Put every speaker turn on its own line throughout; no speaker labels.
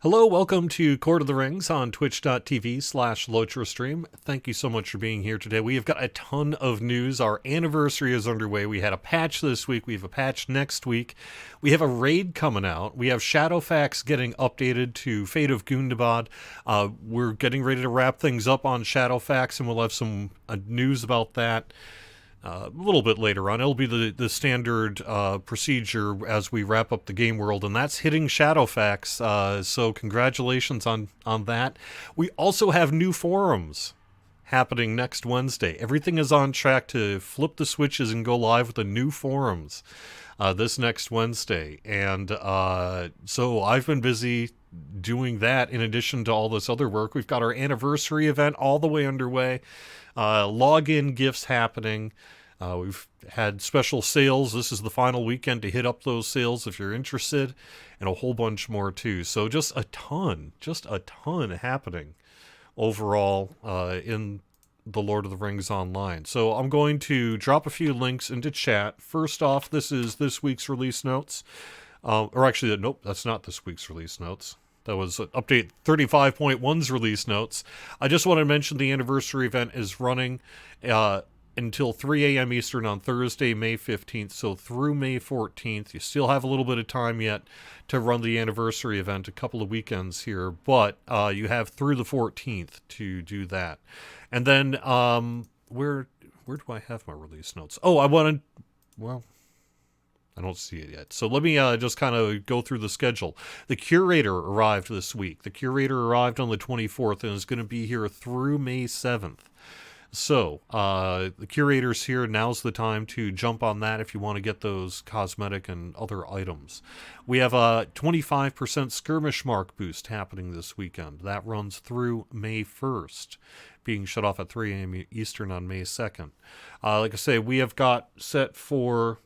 Hello, welcome to Court of the Rings on twitch.tv/LotraStream. Thank you so much for being here today. We have got a ton of news. Our anniversary is underway. We had a patch this week. We have a patch next week. We have a raid coming out. We have Shadowfax getting updated to Fate of Gundabad. We're getting ready to wrap things up on Shadowfax, and we'll have some news about that. A little bit later on. It'll be the standard procedure as we wrap up the game world, and that's hitting Shadowfax. So congratulations on that. We also have new forums happening next Wednesday. Everything is on track to flip the switches and go live with the new forums this next Wednesday. And so I've been busy doing that in addition to all this other work. We've got our anniversary event all the way underway. Login gifts happening. We've had special sales. This is the final weekend to hit up those sales if you're interested, and a whole bunch more too. So just a ton happening overall in the Lord of the Rings Online. So I'm going to drop a few links into chat. First off, this is this week's release notes. Or actually, nope, that's not this week's release notes. That was update 35.1's release notes. I just want to mention the anniversary event is running until 3 a.m. Eastern on Thursday, May 15th. So through May 14th. You still have a little bit of time yet to run the anniversary event, a couple of weekends here. But you have through the 14th to do that. And then where do I have my release notes? Oh, I don't see it yet. So let me just kind of go through the schedule. The Curator arrived this week. The Curator arrived on the 24th and is going to be here through May 7th. So the Curator's here. Now's the time to jump on that if you want to get those cosmetic and other items. We have a 25% skirmish mark boost happening this weekend. That runs through May 1st, being shut off at 3 a.m. Eastern on May 2nd. Like I say, we have got set for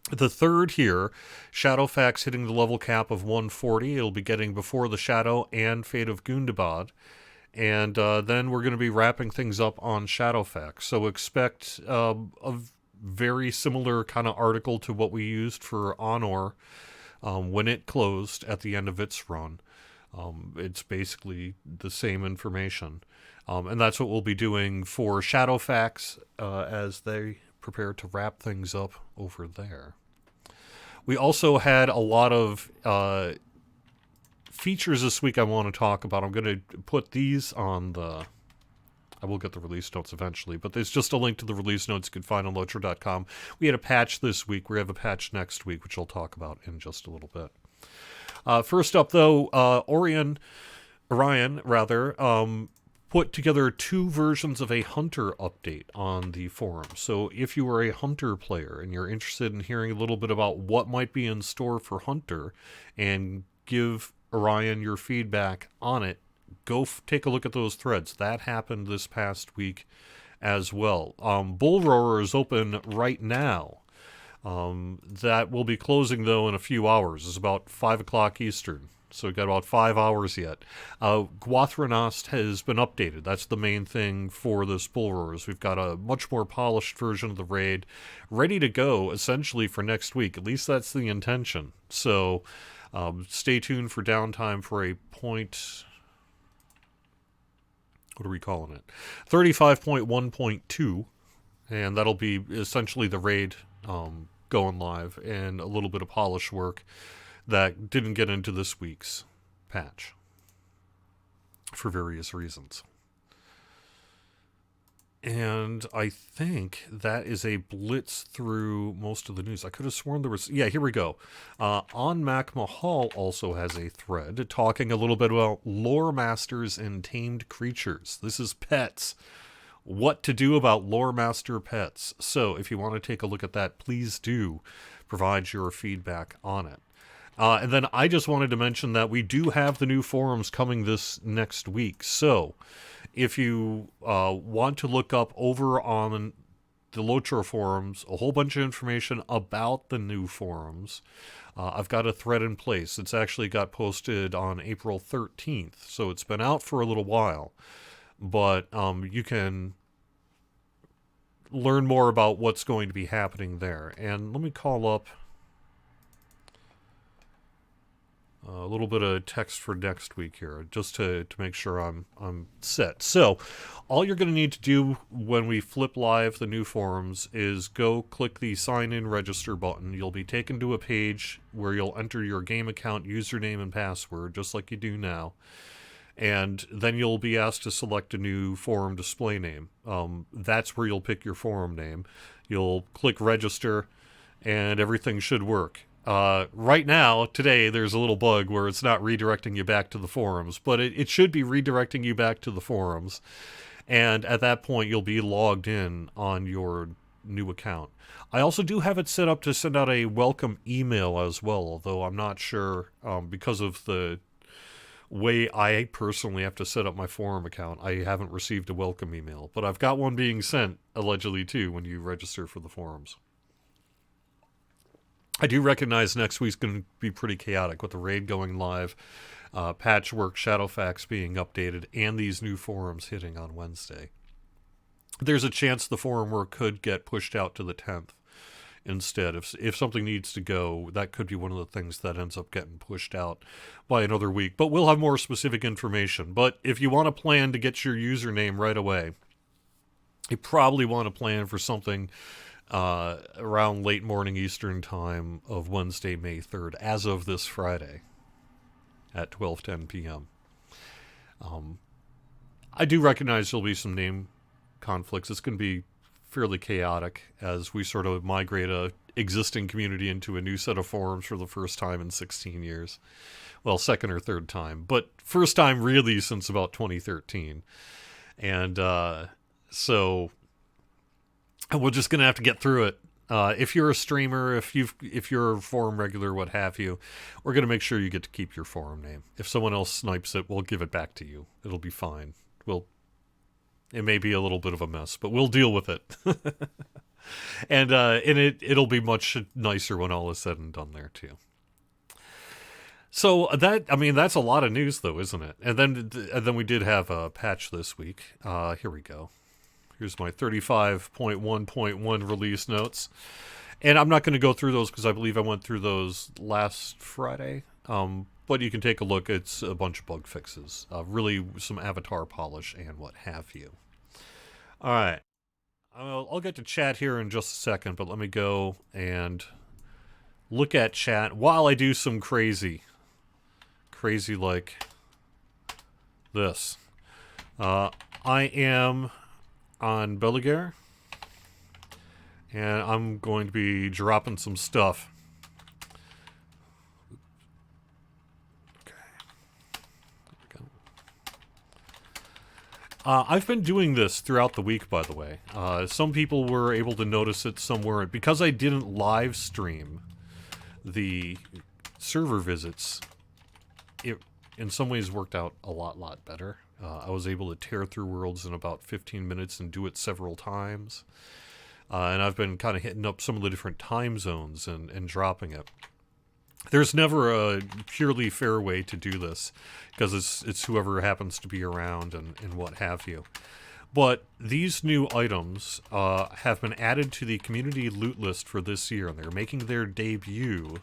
the third here, Shadowfax hitting the level cap of 140. It'll be getting Before the Shadow and Fate of Gundabad. And then we're going to be wrapping things up on Shadowfax. So expect a very similar kind of article to what we used for Honor when it closed at the end of its run. It's basically the same information. And that's what we'll be doing for Shadowfax as they prepare to wrap things up over there. We also had a lot of features this week I want to talk about. I'm going to put these on I will get the release notes eventually, but there's just a link to the release notes you can find on Lotra.com. We had a patch this week. We have a patch next week, which I'll talk about in just a little bit. First up, though, Orion, put together two versions of a Hunter update on the forum. So if you are a Hunter player and you're interested in hearing a little bit about what might be in store for Hunter and give Orion your feedback on it, go take a look at those threads. That happened this past week as well. Bull Roarer is open right now. That will be closing, though, in a few hours. It's about 5 o'clock Eastern. So we've got about 5 hours yet. Gwathrenost has been updated. That's the main thing for this Bull Roarers. We've got a much more polished version of the raid ready to go, essentially, for next week. At least that's the intention. So stay tuned for downtime for a point... What are we calling it? 35.1.2. And that'll be essentially the raid going live and a little bit of polish work that didn't get into this week's patch for various reasons. And I think that is a blitz through most of the news. I could have sworn there was... Yeah, here we go. On Mac Mahal also has a thread talking a little bit about lore masters and tamed creatures. This is pets. What to do about lore master pets. So if you want to take a look at that, please do provide your feedback on it. And then I just wanted to mention that we do have the new forums coming this next week. So if you want to look up over on the Lotra forums, a whole bunch of information about the new forums, I've got a thread in place. It's actually got posted on April 13th. So it's been out for a little while. But you can learn more about what's going to be happening there. And let me call up A little bit of text for next week here, just to make sure I'm set. So, all you're going to need to do when we flip live the new forums is go click the sign in register button. You'll be taken to a page where you'll enter your game account username and password, just like you do now. And then you'll be asked to select a new forum display name. That's where you'll pick your forum name. You'll click register, and everything should work. Right now, today, there's a little bug where it's not redirecting you back to the forums, but it should be redirecting you back to the forums. And at that point, you'll be logged in on your new account. I also do have it set up to send out a welcome email as well, although I'm not sure, because of the way I personally have to set up my forum account, I haven't received a welcome email. But I've got one being sent, allegedly, too, when you register for the forums. I do recognize next week's going to be pretty chaotic with the raid going live, Patchwork, Shadowfax being updated, and these new forums hitting on Wednesday. There's a chance the forum work could get pushed out to the 10th instead. If something needs to go, that could be one of the things that ends up getting pushed out by another week. But we'll have more specific information. But if you want to plan to get your username right away, you probably want to plan for something around late morning Eastern time of Wednesday, May 3rd, as of this Friday at 12:10 p.m. I do recognize there'll be some name conflicts. It's going to be fairly chaotic as we sort of migrate a existing community into a new set of forums for the first time in 16 years. Well, second or third time, but first time really since about 2013. And so we're just going to have to get through it. If you're a streamer, if you're a forum regular, what have you, we're going to make sure you get to keep your forum name. If someone else snipes it, we'll give it back to you. It'll be fine. It may be a little bit of a mess, but we'll deal with it. and it'll be much nicer when all is said and done there too. So that's a lot of news though, isn't it? And then we did have a patch this week. Here we go. Here's my 35.1.1 release notes. And I'm not going to go through those because I believe I went through those last Friday. But you can take a look. It's a bunch of bug fixes. Really some avatar polish and what have you. All right. I'll get to chat here in just a second, but let me go and look at chat while I do some crazy like this. I am on Beliger, and I'm going to be dropping some stuff. Okay. There we go. I've been doing this throughout the week, by the way. Some people were able to notice it, some weren't. Because I didn't live stream the server visits, it in some ways worked out a lot better. I was able to tear through worlds in about 15 minutes and do it several times. And I've been kind of hitting up some of the different time zones and dropping it. There's never a purely fair way to do this, because it's whoever happens to be around and what have you. But these new items have been added to the community loot list for this year, and they're making their debut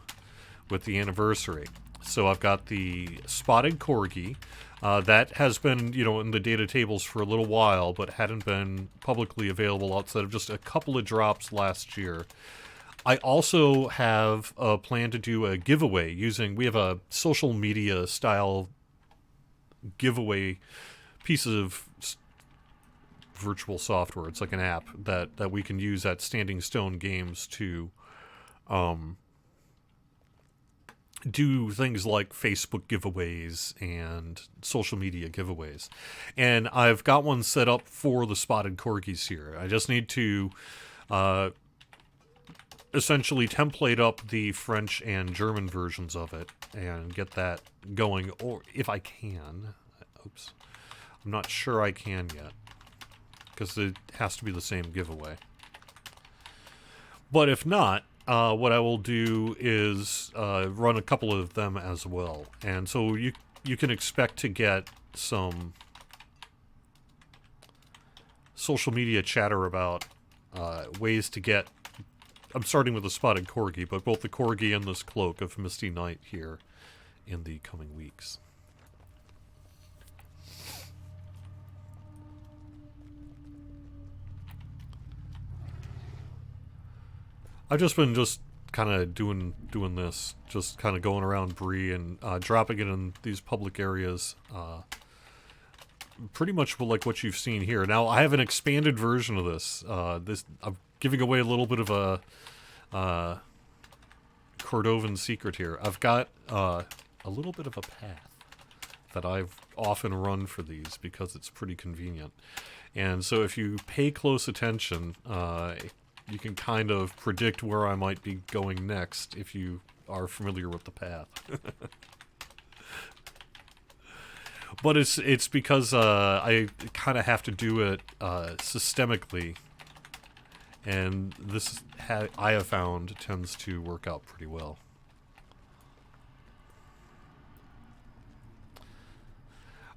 with the anniversary. So I've got the Spotted Corgi. That has been, in the data tables for a little while, but hadn't been publicly available outside of just a couple of drops last year. I also have a plan to do a giveaway we have a social media style giveaway piece of virtual software. It's like an app that we can use at Standing Stone Games to do things like Facebook giveaways and social media giveaways. And I've got one set up for the Spotted Corgis here. I just need to essentially template up the French and German versions of it and get that going, or if I can. Oops. I'm not sure I can yet, because it has to be the same giveaway. But if not, what I will do is run a couple of them as well. And so you can expect to get some social media chatter about ways to get... I'm starting with the Spotted Corgi, but both the Corgi and this Cloak of Misty Knight here in the coming weeks. I've just been kind of doing this, just kind of going around Bree and dropping it in these public areas. Pretty much like what you've seen here. Now I have an expanded version of this. I'm giving away a little bit of a Cordovan secret here. I've got a little bit of a path that I've often run for these because it's pretty convenient. And so if you pay close attention, you can kind of predict where I might be going next if you are familiar with the path. But it's because I kind of have to do it systemically, and this I have found tends to work out pretty well.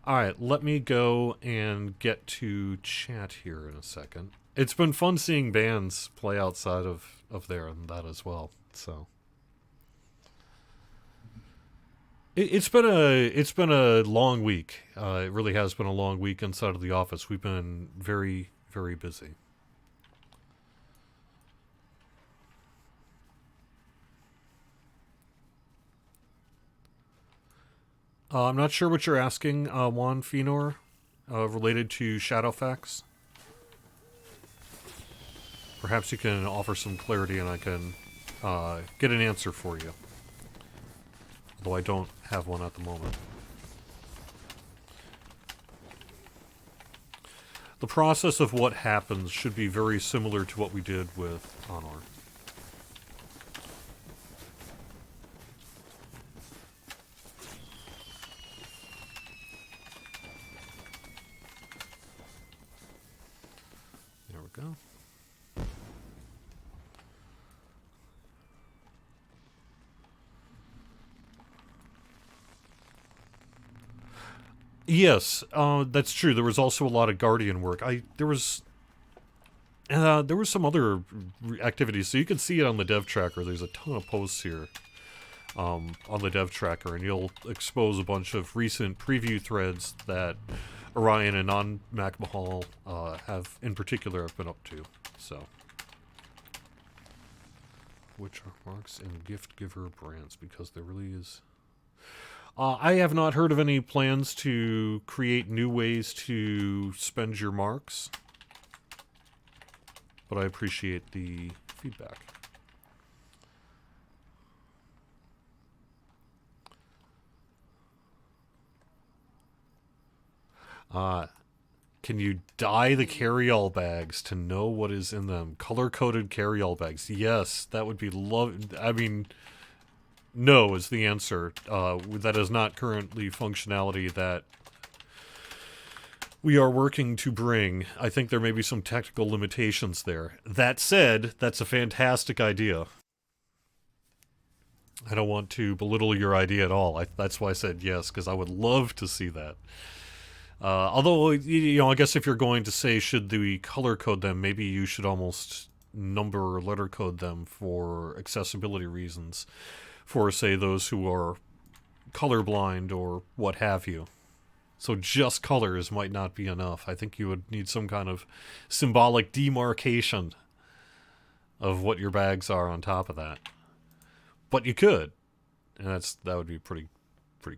Alright, let me go and get to chat here in a second. It's been fun seeing bands play outside of there and that as well. So it's been a long week. It really has been a long week inside of the office. We've been very, very busy. I'm not sure what you're asking, Juan Fenor, related to Shadowfax. Perhaps you can offer some clarity and I can get an answer for you. Although I don't have one at the moment. The process of what happens should be very similar to what we did with Honor. There we go. Yes, that's true. There was also a lot of Guardian work. There was some other activities, so you can see it on the dev tracker. There's a ton of posts here on the dev tracker, and you'll expose a bunch of recent preview threads that Orion and non-Mac Mahal have, in particular, have been up to. So, which are marks and gift giver brands, because there really is. I have not heard of any plans to create new ways to spend your marks, but I appreciate the feedback. Can you dye the carry-all bags to know what is in them? Color-coded carry-all bags. Yes, that would be I mean... No is the answer. That is not currently functionality that we are working to bring. I think there may be some technical limitations there. That said, that's a fantastic idea. I don't want to belittle your idea at all. That's why I said yes, because I would love to see that. Although, I guess if you're going to say should we color code them, maybe you should almost number or letter code them for accessibility reasons. For, say, those who are colorblind or what have you. So just colors might not be enough. I think you would need some kind of symbolic demarcation of what your bags are on top of that. But you could. And that would be pretty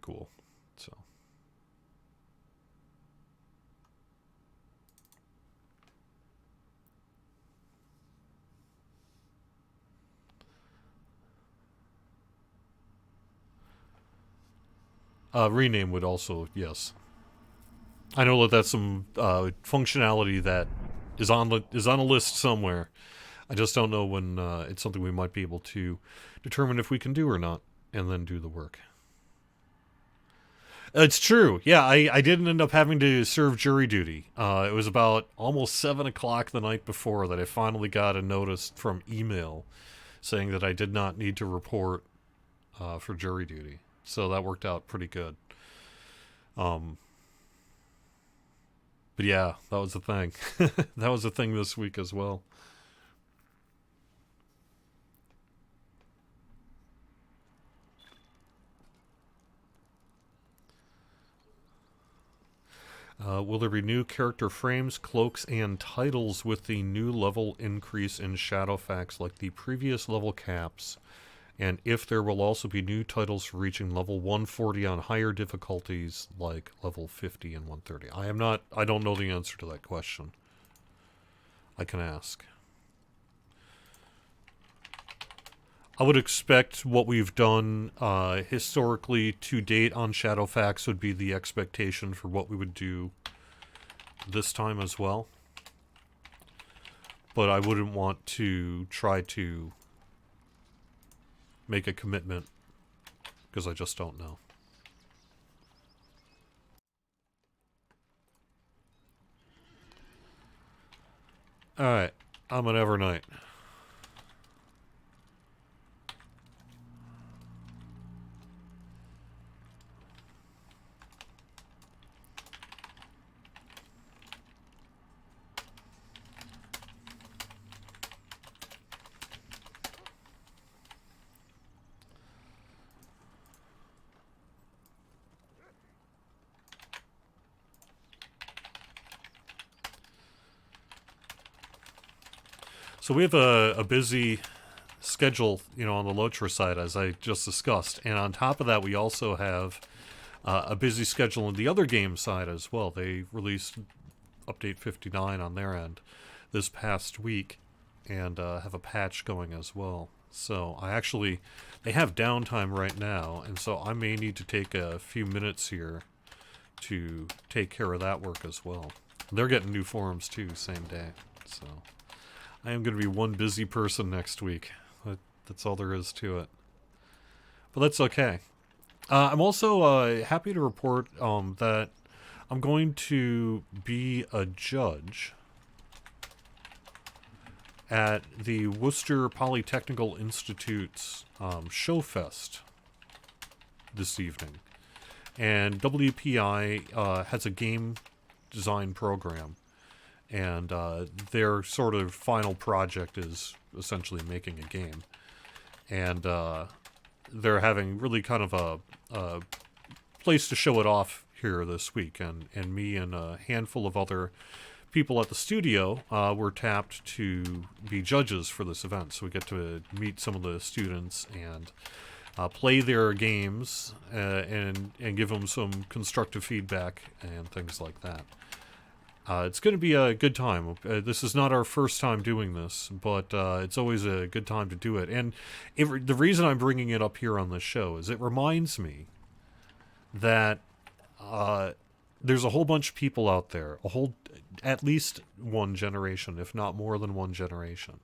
cool. So. Rename would also, yes. I know that that's some functionality that is on a list somewhere. I just don't know when it's something we might be able to determine if we can do or not, and then do the work. It's true. Yeah, I didn't end up having to serve jury duty. It was about almost 7 o'clock the night before that I finally got a notice from email saying that I did not need to report for jury duty. So that worked out pretty good. But yeah, that was the thing. That was the thing this week as well. Will there be new character frames, cloaks, and titles with the new level increase in Shadowfax like the previous level caps? And if there will also be new titles for reaching level 140 on higher difficulties like level 50 and 130? I don't know the answer to that question. I can ask. I would expect what we've done historically to date on Shadowfax would be the expectation for what we would do this time as well. But I wouldn't want to try to make a commitment because I just don't know. Alright, I'm an Evernight. So we have a busy schedule, on the Lotra side, as I just discussed. And on top of that, we also have a busy schedule on the other game side as well. They released Update 59 on their end this past week and have a patch going as well. So they have downtime right now, and so I may need to take a few minutes here to take care of that work as well. They're getting new forums too, same day. So I am going to be one busy person next week. That's all there is to it. But that's okay. I'm also happy to report that I'm going to be a judge at the Worcester Polytechnical Institute's Showfest this evening. And WPI has a game design program. And their sort of final project is essentially making a game. And they're having really kind of a place to show it off here this week. And me and a handful of other people at the studio were tapped to be judges for this event. So we get to meet some of the students and play their games and give them some constructive feedback and things like that. It's going to be a good time. This is not our first time doing this, but it's always a good time to do it. And the reason I'm bringing it up here on this show is it reminds me that there's a whole bunch of people out there, at least one generation, if not more than one generation,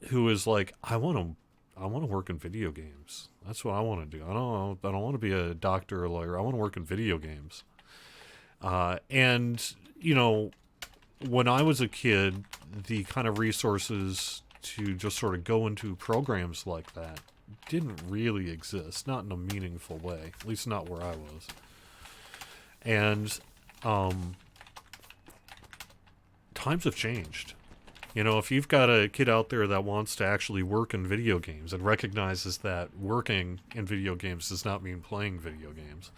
who is like, I want to work in video games. That's what I want to do. I don't want to be a doctor or lawyer. I want to work in video games. And when I was a kid, the kind of resources to just sort of go into programs like that didn't really exist, not in a meaningful way, at least not where I was. And times have changed. If you've got a kid out there that wants to actually work in video games and recognizes that working in video games does not mean playing video games,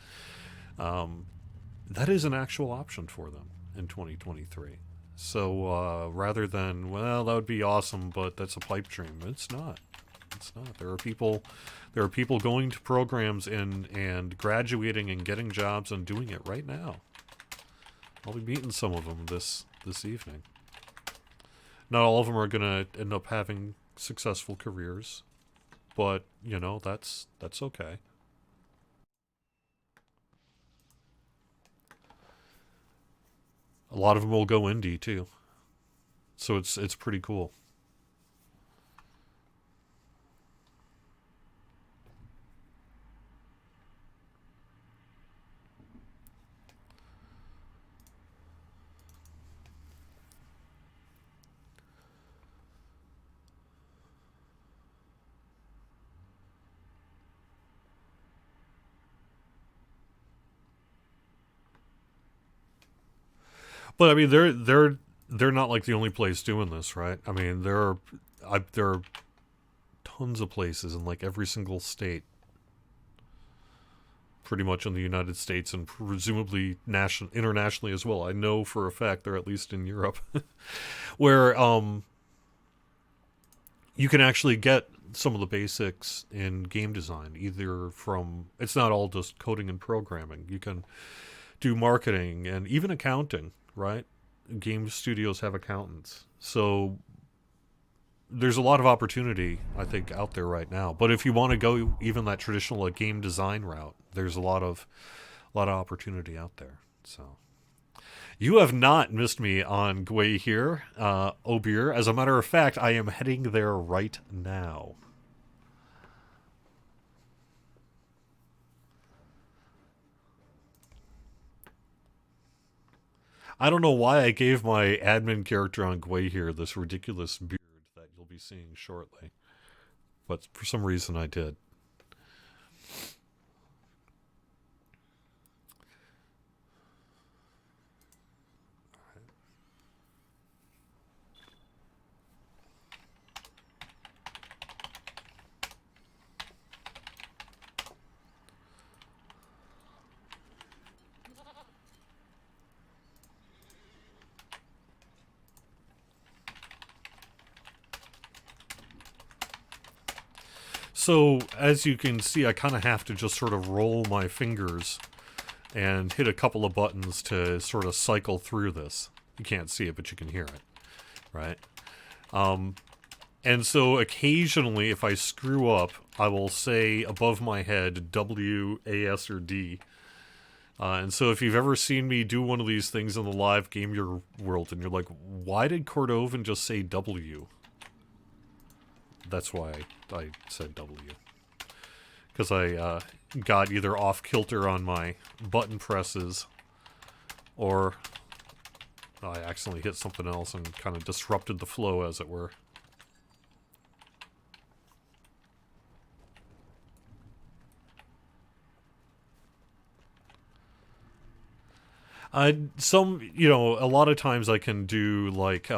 that is an actual option for them in 2023. So rather than, well, that would be awesome, but that's a pipe dream. It's not. There are people going to programs and graduating and getting jobs and doing it right now. I'll be meeting some of them this evening. Not all of them are going to end up having successful careers, but that's okay. A lot of them will go indie too, so it's pretty cool. But I mean, they're not like the only place doing this, right? I mean, there are tons of places in like every single state pretty much in the United States and presumably internationally as well. I know for a fact they're at least in Europe, where you can actually get some of the basics in game design, either from, it's not all just coding and programming. You can do marketing and even accounting, right? Game studios have accountants. So there's a lot of opportunity, I think, out there right now. But if you want to go even that traditional game design route, there's a lot of opportunity out there. So you have not missed me on Gwei here, Obir. As a matter of fact, I am heading there right now. I don't know why I gave my admin character on Gwei here this ridiculous beard that you'll be seeing shortly. But for some reason I did. So, as you can see, I kind of have to just sort of roll my fingers and hit a couple of buttons to sort of cycle through this. You can't see it, but you can hear it, right? And so occasionally, if I screw up, I will say above my head W, A, S, or D. And so if you've ever seen me do one of these things in the live Game Your World, and you're like, why did Cordovan just say W? That's why I said W. Because I got either off kilter on my button presses, or I accidentally hit something else and kind of disrupted the flow, as it were. Some, you know, a lot of times I can do, like,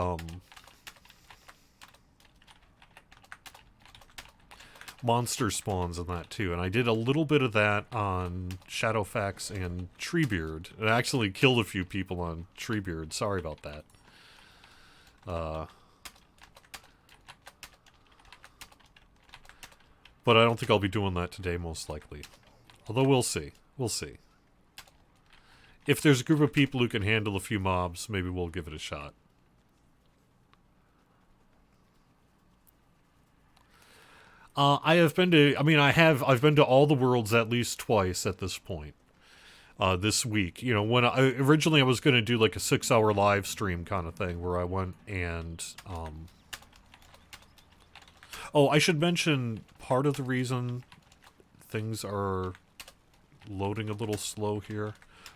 monster spawns and that too, and I did a little bit of that on Shadowfax and Treebeard. I actually killed a few people on Treebeard. Sorry about that. But I don't think I'll be doing that today, most likely. Although we'll see. We'll see. If there's a group of people who can handle a few mobs, maybe we'll give it a shot. I've been to all the worlds at least twice at this point. This week, you know, when originally I was going to do like a 6-hour live stream kind of thing where I went and, oh, I should mention part of the reason things are loading a little slow here,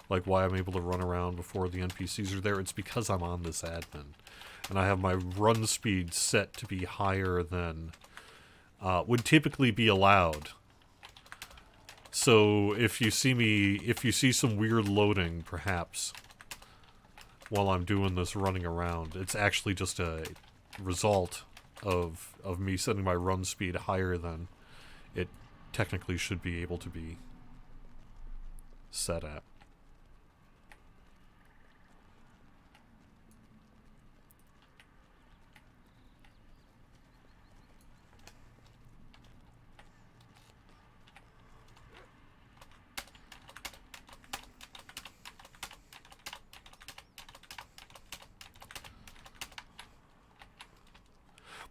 like why I'm able to run around before the NPCs are there. It's because I'm on this admin, and I have my run speed set to be higher than would typically be allowed. So if you see some weird loading, perhaps, while I'm doing this running around, it's actually just a result of me setting my run speed higher than it technically should be able to be set at.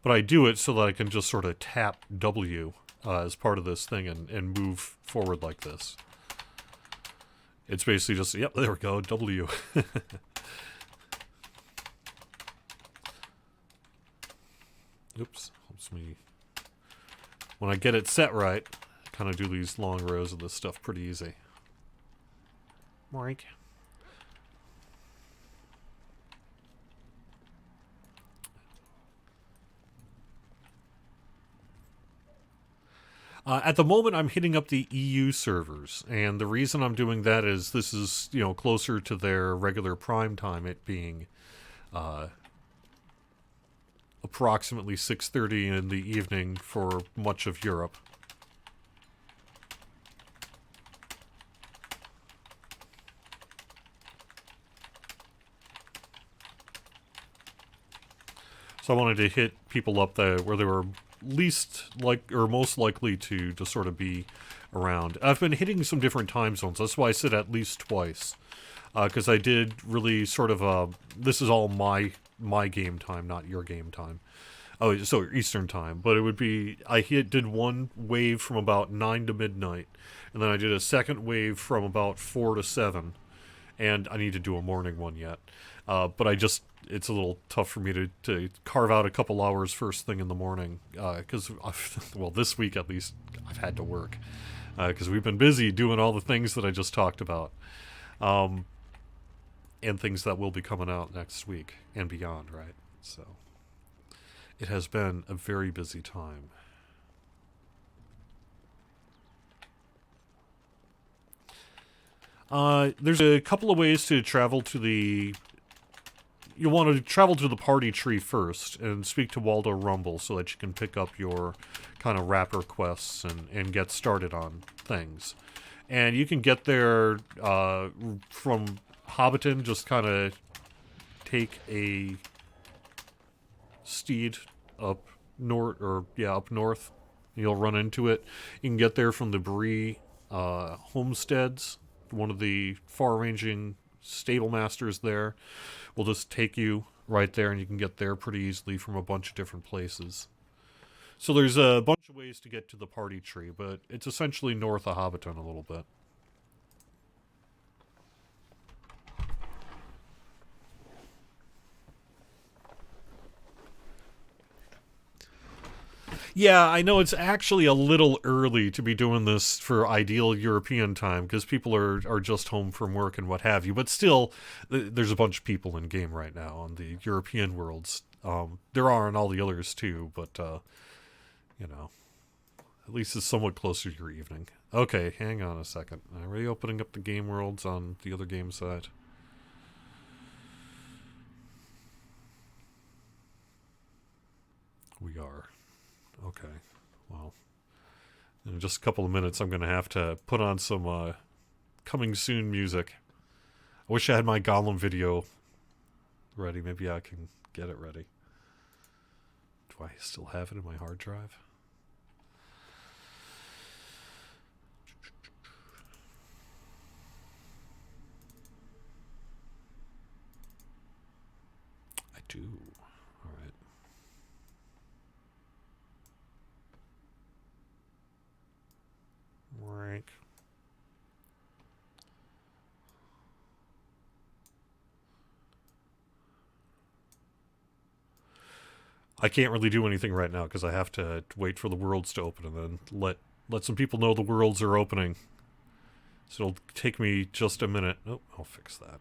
But I do it so that I can just sort of tap W as part of this thing and move forward like this. It's basically just, yep, there we go, W. Oops, helps me. When I get it set right, I kind of do these long rows of this stuff pretty easy. Mike. At the moment, I'm hitting up the EU servers, and the reason I'm doing that is this is, you know, closer to their regular prime time, it being approximately 6:30 in the evening for much of Europe. So I wanted to hit people up there where they were least like or most likely to sort of be around. I've been hitting some different time zones. That's why I said at least twice, because I did really sort of this is all my game time, not your game time. Oh, so Eastern time, but it would be did one wave from about 9 to midnight, and then I did a second wave from about 4 to 7, and I need to do a morning one yet. But it's a little tough for me to carve out a couple hours first thing in the morning, because, well, this week at least, I've had to work, because we've been busy doing all the things that I just talked about, and things that will be coming out next week and beyond, right? So it has been a very busy time. There's a couple of ways to travel to the... You'll want to travel to the party tree first and speak to Waldo Rumble so that you can pick up your kind of wrapper quests and get started on things. And you can get there from Hobbiton, just kind of take a steed up up north. You'll run into it. You can get there from the Bree homesteads. One of the far-ranging stable masters there will just take you right there, and you can get there pretty easily from a bunch of different places. So there's a bunch of ways to get to the party tree, but it's essentially north of Hobbiton a little bit. Yeah, I know it's actually a little early to be doing this for ideal European time because people are just home from work and what have you. But still, there's a bunch of people in game right now on the European worlds. There are on all the others too, but at least it's somewhat closer to your evening. Okay, hang on a second. Are we opening up the game worlds on the other game side? We are. Okay, well, in just a couple of minutes I'm going to have to put on some coming soon music. I wish I had my Gollum video ready. Maybe I can get it ready. Do I still have it in my hard drive? I do. All right. Rank. I can't really do anything right now because I have to wait for the worlds to open and then let some people know the worlds are opening. So it'll take me just a minute. Oh, I'll fix that.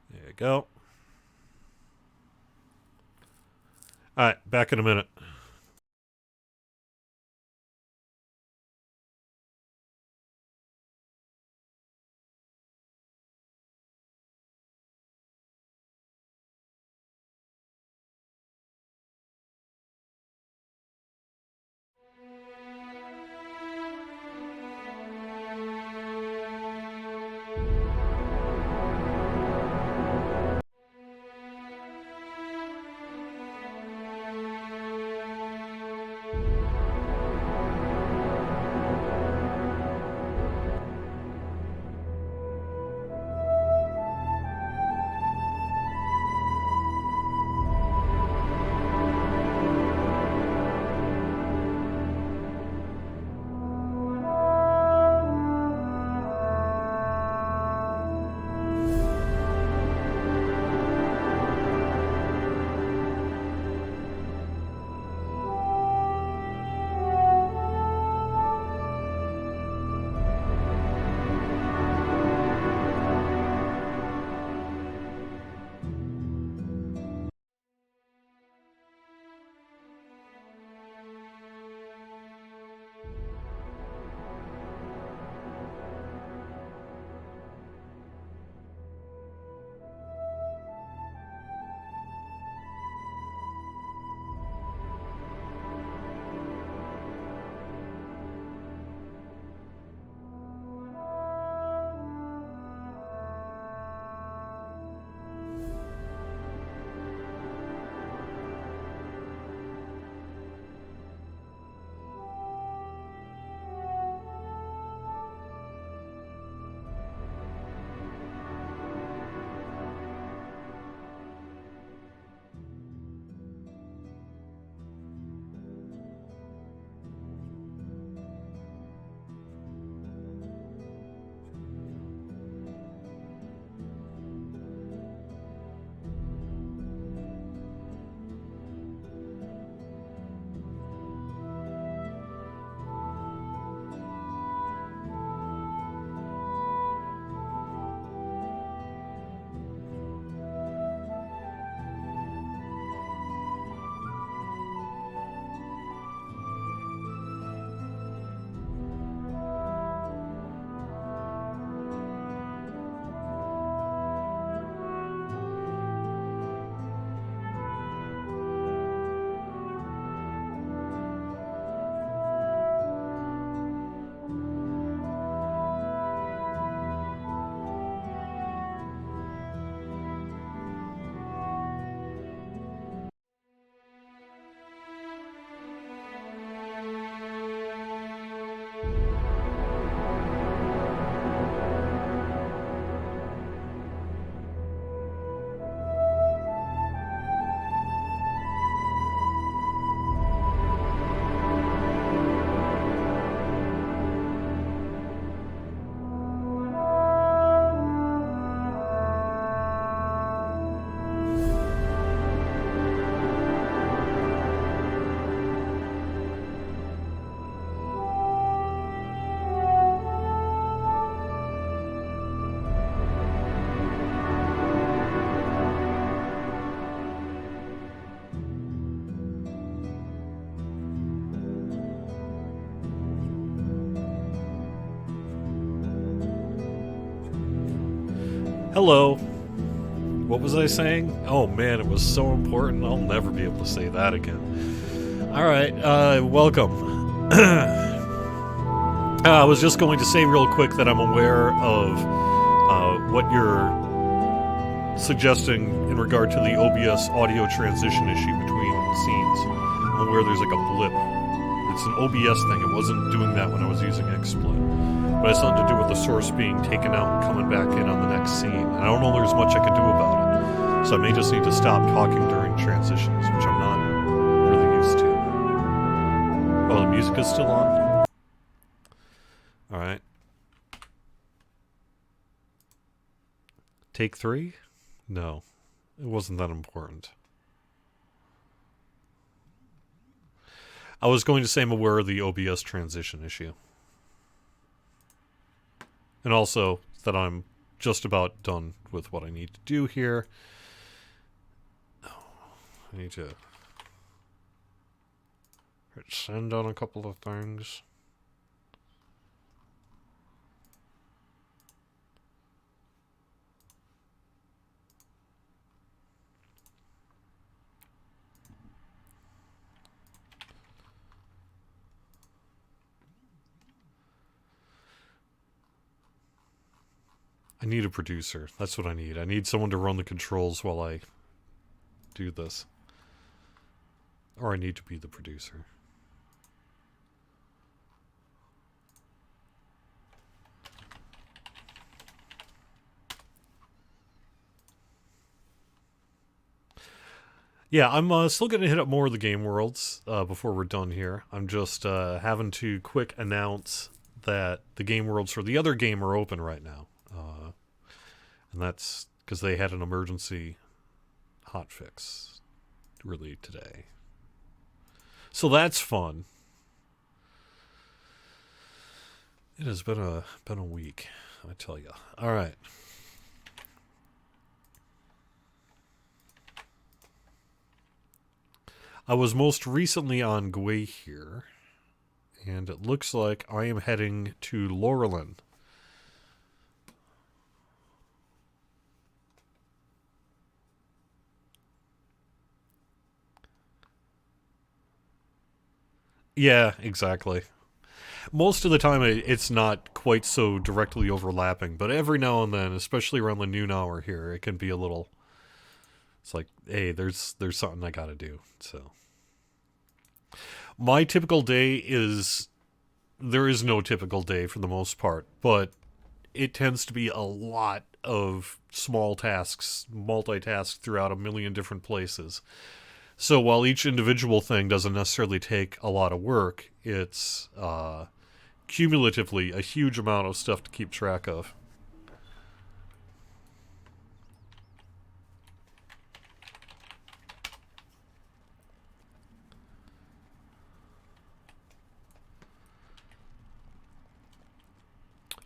There you go. Alright, back in a minute. Hello. What was I saying? Oh man, it was so important. I'll never be able to say that again. All right, welcome. I was just going to say real quick that I'm aware of what you're suggesting in regard to the OBS audio transition issue between scenes. I'm aware there's like a blip. It's an OBS thing. It wasn't doing that when I was using XSplit. But it has something to do with the source being taken out and coming back in on the next scene. And I don't know there's much I can do about it. So I may just need to stop talking during transitions, which I'm not really used to. Oh, the music is still on? Alright. Take 3? No. It wasn't that important. I was going to say I'm aware of the OBS transition issue. And also that I'm just about done with what I need to do here. Oh, I need to hit send on a couple of things. I need a producer. That's what I need. I need someone to run the controls while I do this. Or I need to be the producer. Yeah, I'm still going to hit up more of the game worlds before we're done here. I'm just having to quick announce that the game worlds for the other game are open right now. And that's because they had an emergency hotfix really today. So that's fun. It has been a week, I tell you. All right. I was most recently on Gwei here, and it looks like I am heading to Laurelin. Yeah, exactly. Most of the time, it's not quite so directly overlapping, but every now and then, especially around the noon hour here, it can be a little. It's like, hey, there's something I gotta do. So, my typical day is there is no typical day for the most part, but it tends to be a lot of small tasks, multitask throughout a million different places. So while each individual thing doesn't necessarily take a lot of work, it's cumulatively a huge amount of stuff to keep track of.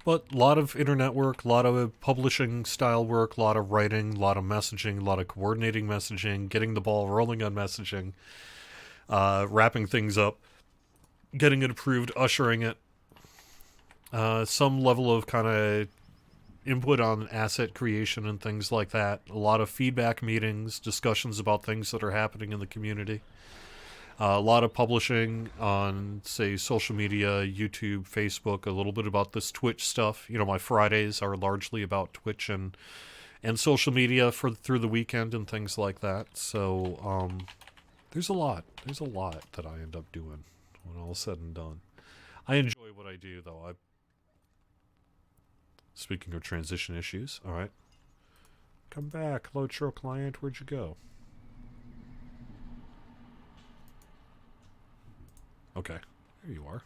But a lot of internet work, a lot of publishing style work, a lot of writing, a lot of messaging, a lot of coordinating messaging, getting the ball rolling on messaging, wrapping things up, getting it approved, ushering it. Some level of kind of input on asset creation and things like that. A lot of feedback meetings, discussions about things that are happening in the community. A lot of publishing on, say, social media, YouTube, Facebook, a little bit about this Twitch stuff. You know, my Fridays are largely about Twitch and social media for through the weekend and things like that. So there's a lot. There's a lot that I end up doing when all is said and done. I enjoy what I do, though. Speaking of transition issues, all right. Come back, Lotro client. Where'd you go? Okay, there you are.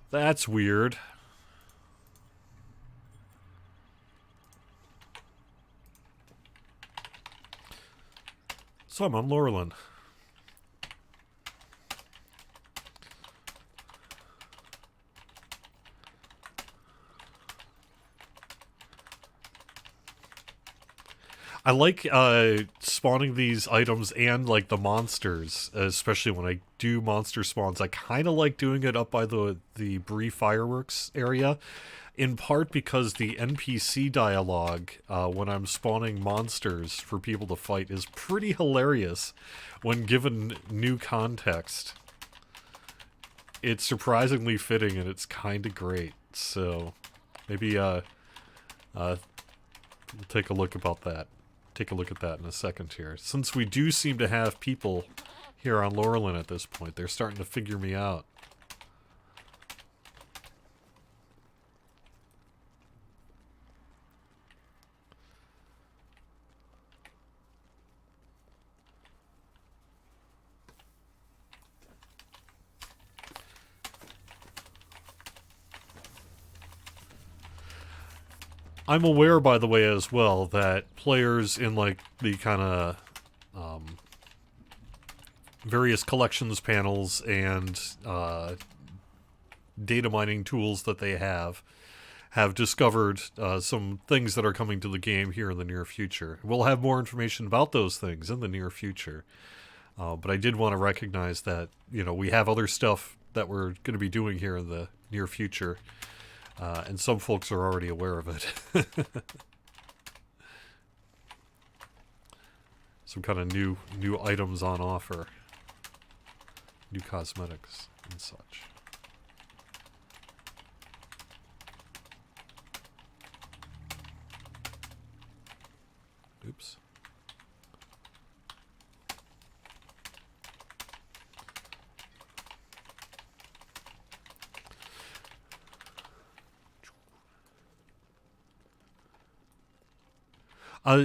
That's weird. So I'm on Laurelin. I like spawning these items and like the monsters, especially when I do monster spawns. I kind of like doing it up by the Bree fireworks area, in part because the NPC dialogue when I'm spawning monsters for people to fight is pretty hilarious when given new context. It's surprisingly fitting and it's kind of great. So maybe we'll take a look about that. Take a look at that in a second here. Since we do seem to have people here on Laurelin at this point, they're starting to figure me out. I'm aware, by the way, as well, that players in like the kind of various collections panels and data mining tools that they have discovered some things that are coming to the game here in the near future. We'll have more information about those things in the near future. But I did want to recognize that, we have other stuff that we're going to be doing here in the near future. And some folks are already aware of it. Some kind of new items on offer. New cosmetics and such. Oops.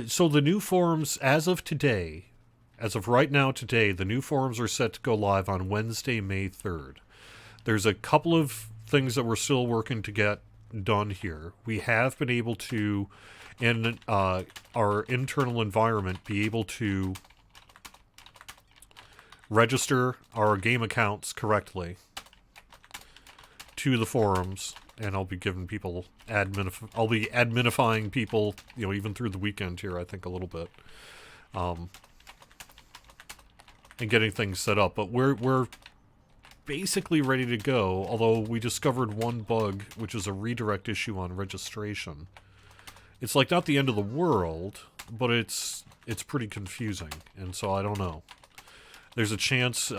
So the new forums, as of right now today, the new forums are set to go live on Wednesday, May 3rd. There's a couple of things that we're still working to get done here. We have been able to, in our internal environment, be able to register our game accounts correctly to the forums, and I'll be giving people I'll be adminifying people, even through the weekend here, I think, a little bit, and getting things set up. But we're basically ready to go, although we discovered one bug, which is a redirect issue on registration. It's like not the end of the world, but it's pretty confusing, and so I don't know. There's a chance,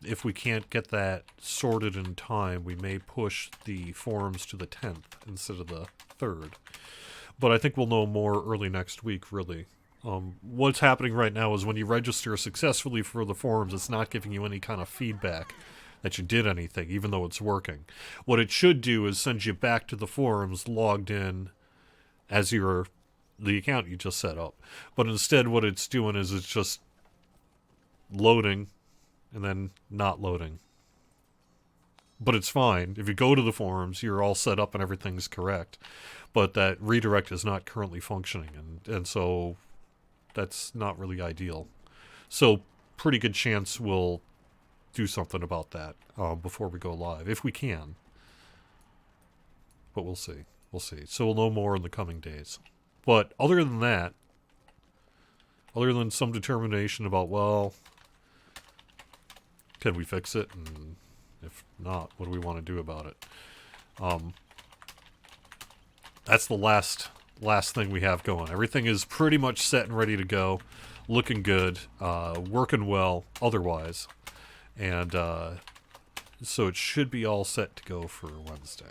if we can't get that sorted in time, we may push the forums to the 10th instead of the 3rd. But I think we'll know more early next week, really. What's happening right now is when you register successfully for the forums, it's not giving you any kind of feedback that you did anything, even though it's working. What it should do is send you back to the forums logged in as the account you just set up. But instead, what it's doing is it's just loading and then not loading. But it's fine. If you go to the forums, you're all set up and everything's correct. But that redirect is not currently functioning, and so that's not really ideal. So pretty good chance we'll do something about that before we go live, if we can. But we'll see. We'll see. So we'll know more in the coming days. But other than that, other than some determination about, well, can we fix it? And if not, what do we want to do about it? That's the last thing we have going. Everything is pretty much set and ready to go. Looking good. Working well otherwise. And so it should be all set to go for Wednesday.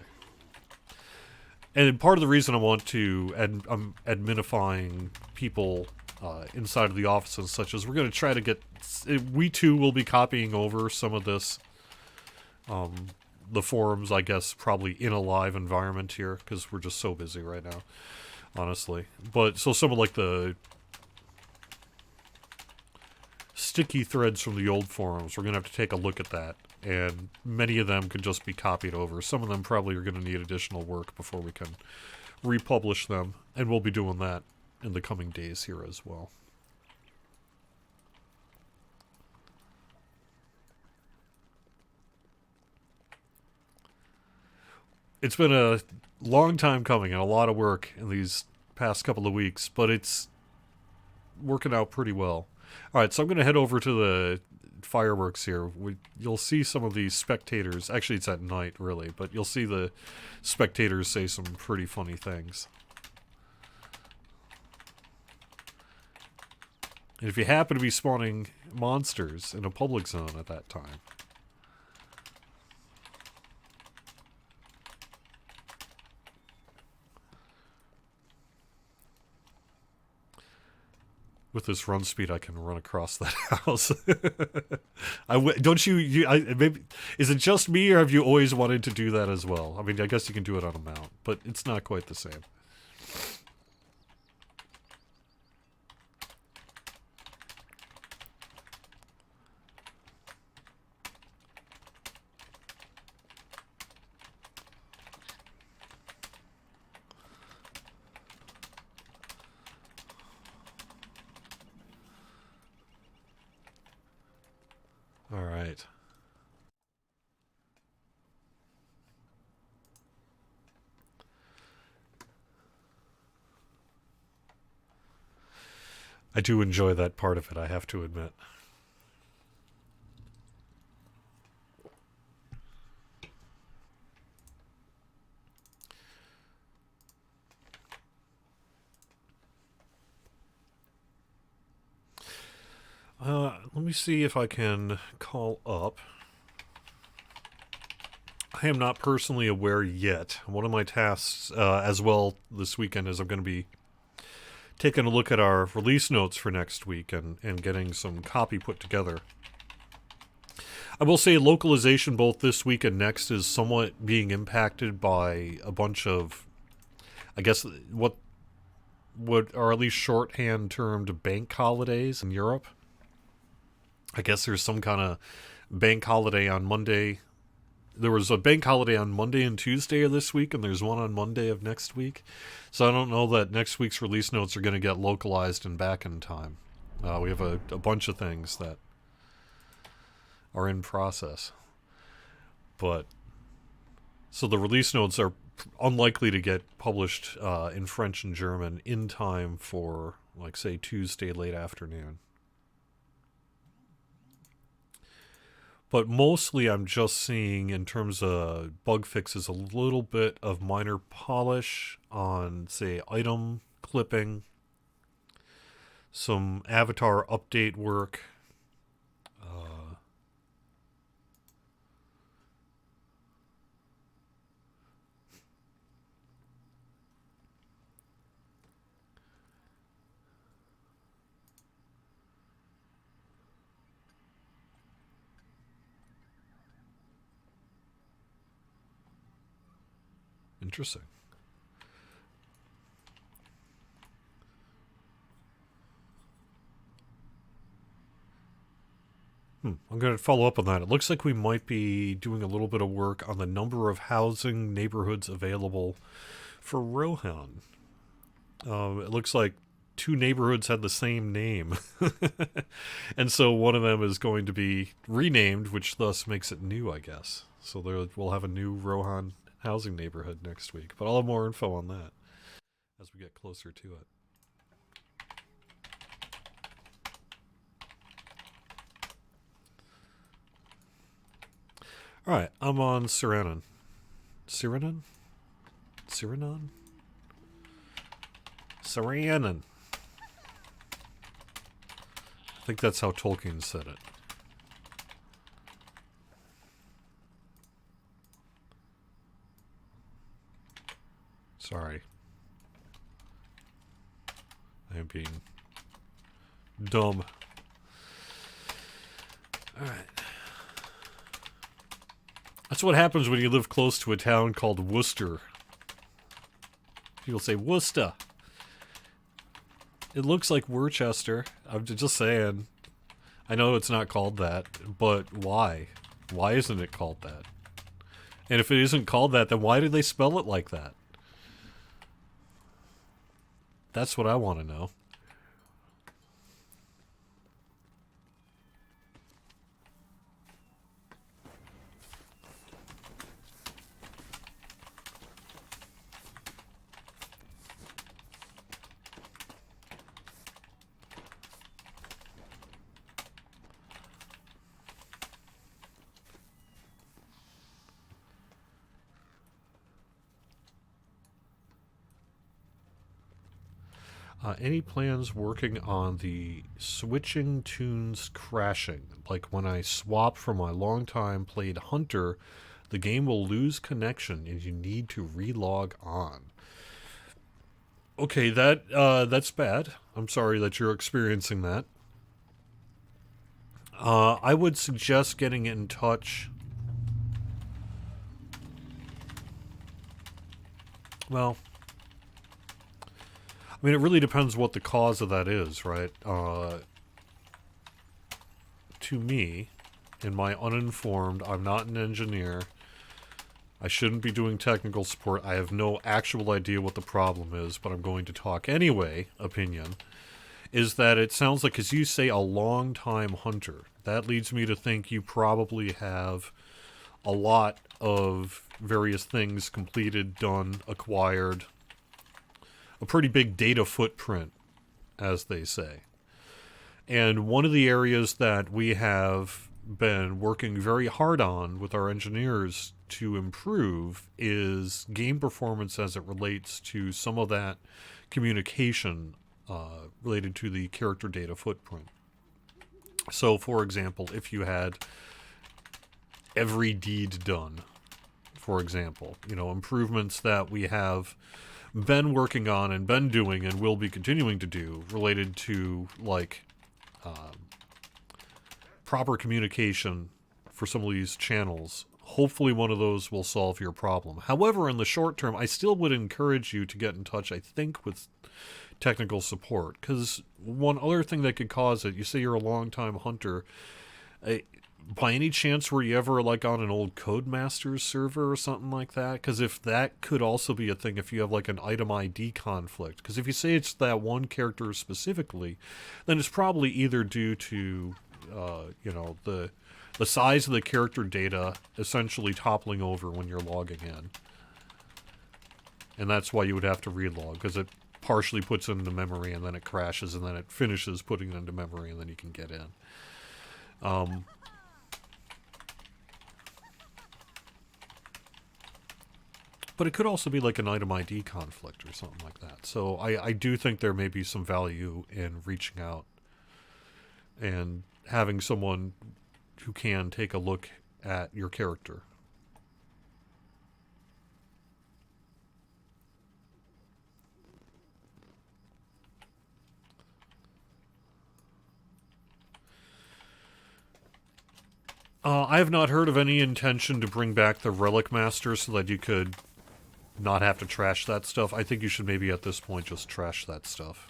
And part of the reason I want to, I'm adminifying people inside of the office and such, is we're going to try to get, we too will be copying over some of this, the forums, I guess, probably in a live environment here, because we're just so busy right now, honestly. But, so some of like the sticky threads from the old forums, we're going to have to take a look at that. And many of them could just be copied over. Some of them probably are going to need additional work before we can republish them. And we'll be doing that in the coming days here as well. It's been a long time coming and a lot of work in these past couple of weeks, but it's working out pretty well. All right, so I'm going to head over to the fireworks here. You'll see some of these spectators. Actually, it's at night, really, but you'll see the spectators say some pretty funny things. And if you happen to be spawning monsters in a public zone at that time, with this run speed, I can run across that house. Don't you? Maybe is it just me, or have you always wanted to do that as well? I mean, I guess you can do it on a mount, but it's not quite the same. All right. I do enjoy that part of it, I have to admit. Let me see if I can call up. I am not personally aware yet. One of my tasks as well this weekend is I'm going to be taking a look at our release notes for next week and getting some copy put together. I will say localization both this week and next is somewhat being impacted by a bunch of, I guess, what are at least shorthand termed bank holidays in Europe. I guess there's some kind of bank holiday on Monday. There was a bank holiday on Monday and Tuesday of this week, and there's one on Monday of next week. So I don't know that next week's release notes are going to get localized and back in time. We have a bunch of things that are in process. But, so the release notes are unlikely to get published in French and German in time for, like, say, Tuesday late afternoon. But mostly I'm just seeing, in terms of bug fixes, a little bit of minor polish on, say, item clipping, some avatar update work. Interesting. I'm going to follow up on that. It looks like we might be doing a little bit of work on the number of housing neighborhoods available for Rohan. It looks like 2 neighborhoods had the same name. And so one of them is going to be renamed, which thus makes it new, I guess. So we'll have a new Rohan housing neighborhood next week. But I'll have more info on that as we get closer to it. Alright, I'm on Siranon. Siranon? Siranon? Siranon. I think that's how Tolkien said it. Sorry. I am being dumb. Alright. That's what happens when you live close to a town called Worcester. People say, Worcester. It looks like Worcester. I'm just saying. I know it's not called that, but why? Why isn't it called that? And if it isn't called that, then why did they spell it like that? That's what I want to know. Any plans working on the switching tunes crashing? Like when I swap from my longtime played Hunter, the game will lose connection and you need to relog on. Okay, that's bad. I'm sorry that you're experiencing that. I would suggest getting in touch. Well, I mean, it really depends what the cause of that is, right? To me, in my uninformed, I'm not an engineer. I shouldn't be doing technical support. I have no actual idea what the problem is, but I'm going to talk anyway. Opinion is that it sounds like, as you say, a long-time hunter. That leads me to think you probably have a lot of various things completed, done, acquired. A pretty big data footprint, as they say. And one of the areas that we have been working very hard on with our engineers to improve is game performance as it relates to some of that communication related to the character data footprint. So, for example, if you had every deed done, for example, improvements that we have been working on and been doing and will be continuing to do related to, like, proper communication for some of these channels. Hopefully one of those will solve your problem. However, in the short term, I still would encourage you to get in touch, I think, with technical support. Because one other thing that could cause it, you say you're a long-time hunter, by any chance were you ever like on an old Codemasters server or something like that? Because if that could also be a thing, if you have like an item ID conflict. Because if you say it's that one character specifically, then it's probably either due to the size of the character data essentially toppling over when you're logging in, and that's why you would have to relog, because it partially puts it into memory and then it crashes and then it finishes putting it into memory and then you can get in. But it could also be like an item ID conflict or something like that. So I do think there may be some value in reaching out and having someone who can take a look at your character. I have not heard of any intention to bring back the Relic Master so that you could not have to trash that stuff. I think you should maybe at this point just trash that stuff.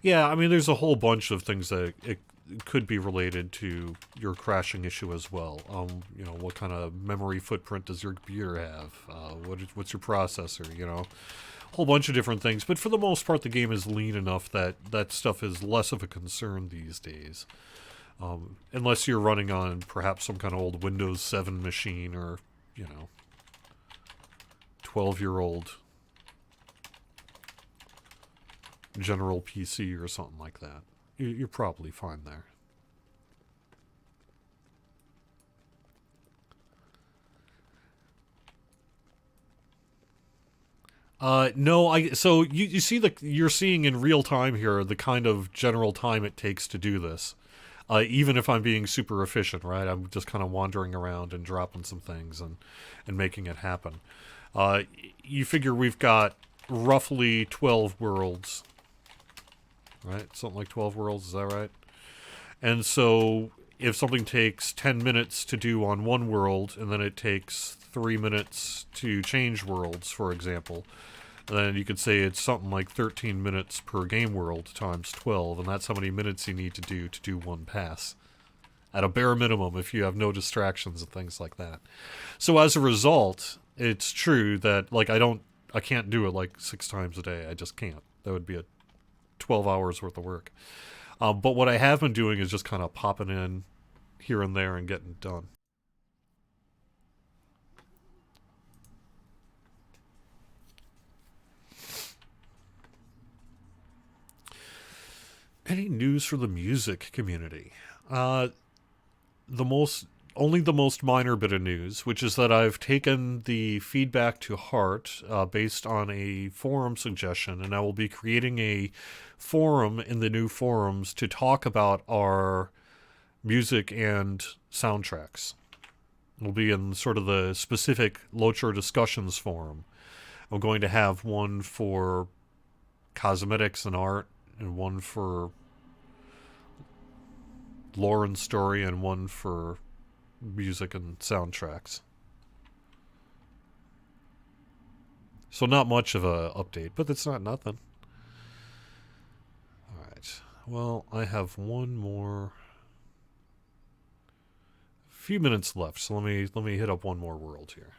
Yeah, I mean, there's a whole bunch of things that it could be related to your crashing issue as well. What kind of memory footprint does your computer have? What's your processor? A whole bunch of different things. But for the most part, the game is lean enough that that stuff is less of a concern these days. Unless you're running on perhaps some kind of old Windows 7 machine or, 12-year-old general PC or something like that. You're probably fine there. No, so you see you're seeing in real time here the kind of general time it takes to do this. Even if I'm being super efficient, right? I'm just kind of wandering around and dropping some things and making it happen. You figure we've got roughly 12 worlds, right? Something like 12 worlds, is that right? And so if something takes 10 minutes to do on one world, and then it takes 3 minutes to change worlds, for example, then you could say it's something like 13 minutes per game world times 12, and that's how many minutes you need to do one pass. At a bare minimum, if you have no distractions and things like that. So as a result, it's true that, like, I can't do it like 6 times a day. I just can't. That would be a 12 hours worth of work. But what I have been doing is just kind of popping in here and there and getting it done. Any news for the music community? The most only the most minor bit of news, which is that I've taken the feedback to heart based on a forum suggestion, and I will be creating a forum in the new forums to talk about our music and soundtracks. It'll be in sort of the specific Locher discussions forum. I'm going to have one for cosmetics and art, and one for lore and story, and one for music and soundtracks. So not much of a update, but it's not nothing. Alright. Well, I have one more few minutes left, so let me hit up one more world here.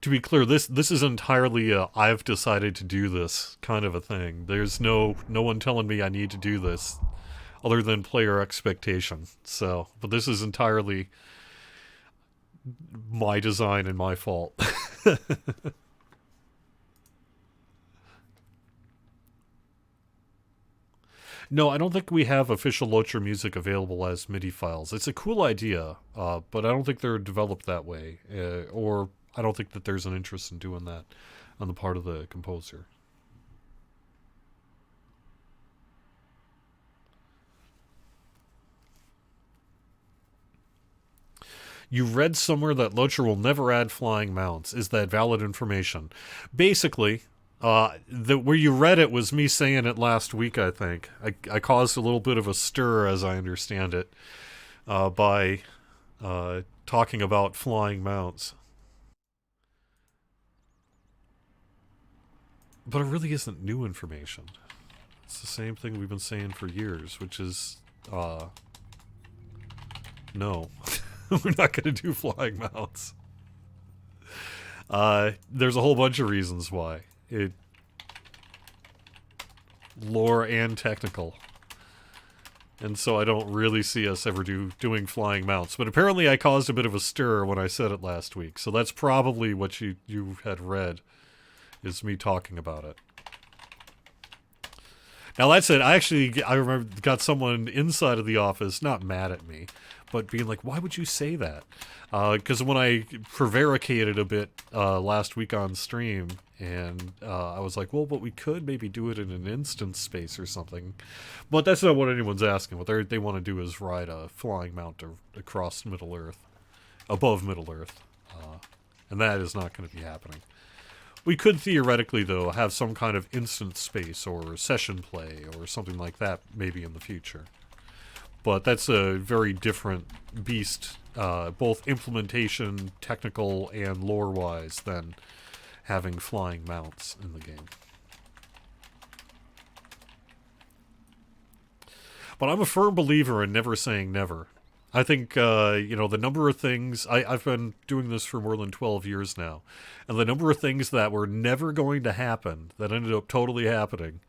To be clear, this is entirely a I've decided to do this kind of a thing. There's no one telling me I need to do this other than player expectation. So, but this is entirely my design and my fault. No, I don't think we have official Locher music available as MIDI files. It's a cool idea, but I don't think they're developed that way, or I don't think that there's an interest in doing that on the part of the composer. You read somewhere that Locher will never add flying mounts. Is that valid information? Basically, where you read it was me saying it last week, I think. I caused a little bit of a stir, as I understand it, by talking about flying mounts. But it really isn't new information. It's the same thing we've been saying for years, which is, no. We're not going to do flying mounts. There's a whole bunch of reasons why. Lore and technical. And so I don't really see us ever doing flying mounts. But apparently I caused a bit of a stir when I said it last week. So that's probably what you had read, is me talking about it. Now that said, I remember got someone inside of the office not mad at me, but being like, why would you say that? Because when I prevaricated a bit last week on stream, and I was like, well, but we could maybe do it in an instance space or something. But that's not what anyone's asking. What they want to do is ride a flying mount across Middle-earth, above Middle-earth. And that is not going to be happening. We could theoretically, though, have some kind of instance space or session play or something like that maybe in the future. But that's a very different beast, both implementation, technical, and lore-wise, than having flying mounts in the game. But I'm a firm believer in never saying never. I think, the number of things... I've been doing this for more than 12 years now. And the number of things that were never going to happen, that ended up totally happening,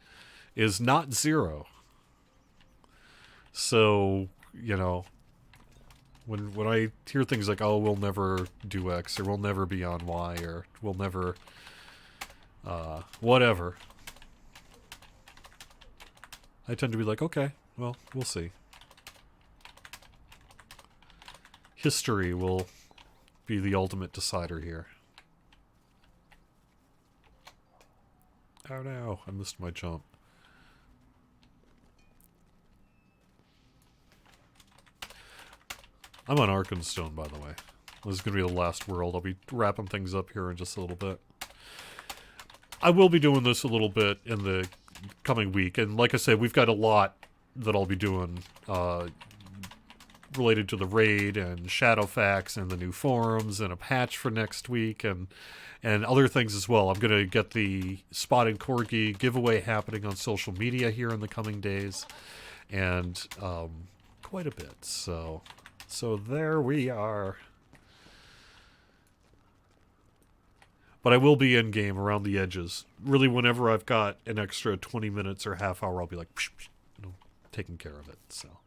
is not zero. So, when I hear things like, oh, we'll never do X, or we'll never be on Y, or we'll never... whatever. I tend to be like, okay, well, we'll see. History will be the ultimate decider here. Oh no, I missed my jump. I'm on Arkenstone, by the way. This is going to be the last world. I'll be wrapping things up here in just a little bit. I will be doing this a little bit in the coming week. And like I said, we've got a lot that I'll be doing related to the raid and Shadowfax and the new forums and a patch for next week and other things as well. I'm going to get the Spotted Corgi giveaway happening on social media here in the coming days. And quite a bit. So there we are. But I will be in-game around the edges. Really, whenever I've got an extra 20 minutes or half hour, I'll be like, taking care of it. So,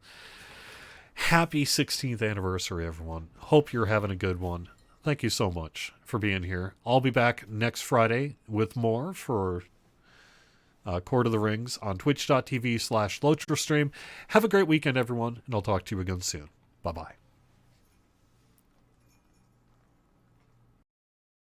happy 16th anniversary, everyone. Hope you're having a good one. thank you so much for being here. I'll be back next Friday with more for Court of the Rings on twitch.tv/LotraStream. Have a great weekend, everyone, and I'll talk to you again soon. Bye-bye.